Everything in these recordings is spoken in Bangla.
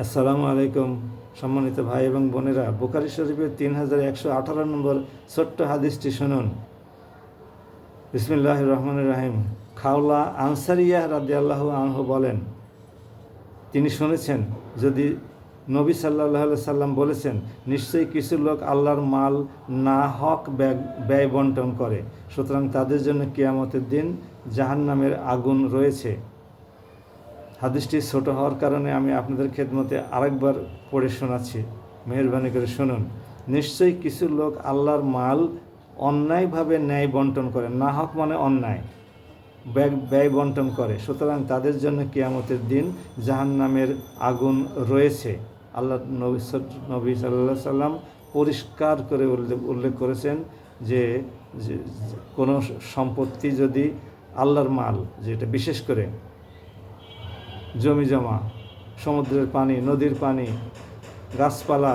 আসসালামু আলাইকুম সম্মানিত ভাই এবং বোনেরা, বুখারী শরীফের 3118 নম্বর ছোট্ট হাদিসটি শুনুন। বিসমিল্লাহির রহমানির রহিম। খাওলা আনসারিয়াহ রাদিয়াল্লাহু আনহু বলেন, তিনি শুনেছেন যদি নবী সাল্লাল্লাহু আলাইহি সাল্লাম বলেছেন, নিশ্চয়ই কিছু লোক আল্লাহর মাল না হক ব্যয় বন্টন করে, সুতরাং তাদের জন্য কিয়ামতের দিন জাহান্নামের আগুন রয়েছে। হাদিসটি ছোট হওয়ার কারণে আমি আপনাদের খেদমতে আরেকবার পড়ে শোনাচ্ছি, মেহেরবানি করে শুনুন। নিশ্চয়ই কিছু লোক আল্লাহর মাল অন্যায়ভাবে ন্যায় বন্টন করে, না হক মানে অন্যায় ব্যয় বন্টন করে, সুতরাং তাদের জন্য কিয়ামতের দিন জাহান্নামের আগুন রয়েছে। আল্লাহ নবী সাল্লাল্লাহু আলাইহি সাল্লাম পরিষ্কার করে উল্লেখ করেছেন যে কোনো সম্পত্তি যদি আল্লাহর মাল, যেটা বিশেষ করে জমি জমা, সমুদ্রের পানি, নদীর পানি, গাছপালা,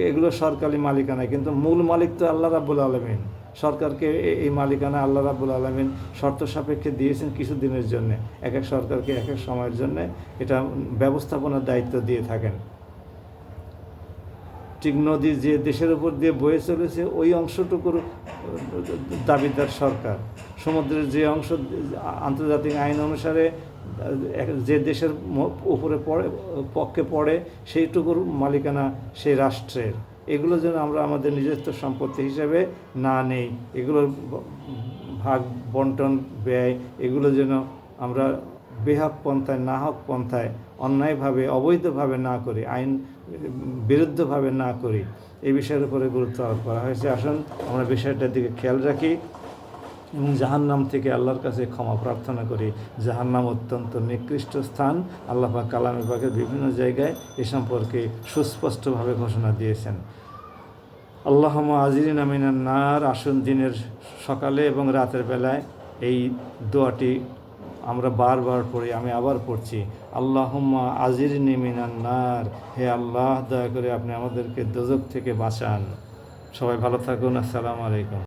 এগুলো সরকারি মালিকানা, কিন্তু মূল মালিক তো আল্লাহ রাব্বুল আলামিন। সরকারকে এই মালিকানা আল্লাহ রাব্বুল আলামিন শর্ত সাপেক্ষে দিয়েছেন কিছু দিনের জন্য, এক এক সরকারকে এক এক সময়ের জন্য এটা ব্যবস্থাপনার দায়িত্ব দিয়ে থাকেন। ঠিক নদী যে দেশের উপর দিয়ে বয়ে চলেছে ওই অংশটুকুর দাবিদার সরকার। সমুদ্রের যে অংশ আন্তর্জাতিক আইন অনুসারে যে দেশের উপরে পক্ষে পড়ে সেইটুকুর মালিকানা সেই রাষ্ট্রের। এগুলো যেন আমরা আমাদের নিজস্ব সম্পত্তি হিসেবে না নেই, এগুলোর ভাগ বন্টন ব্যয় এগুলো যেন আমরা বেহক পন্থায়, না হক পন্থায়, অন্যায়ভাবে, অবৈধভাবে না করি, আইন বিরুদ্ধভাবে না করি, এই বিষয়ের উপরে গুরুত্ব আরোপ করা হয়েছে। আসুন আমরা বিষয়টার দিকে খেয়াল রাখি এবং জাহান্নাম থেকে আল্লাহর কাছে ক্ষমা প্রার্থনা করি। জাহান্নাম অত্যন্ত নিকৃষ্ট স্থান। আল্লাহ পাক কালামে পাকের বিভিন্ন জায়গায় এ সম্পর্কে সুস্পষ্টভাবে ঘোষণা দিয়েছেন। আল্লাহুম্মা আজিরিনা মিনান নার। আসুন দিনের সকালে এবং রাতের বেলায় এই দোয়াটি আমরা বারবার পড়ি, আমি আবার পড়ছি, আল্লাহুম্মা আজিরনি মিনান নার। হে আল্লাহ, দয়া করে আপনি আমাদেরকে দোজখ থেকে বাঁচান। সবাই ভালো থাকুন। আসসালামু আলাইকুম।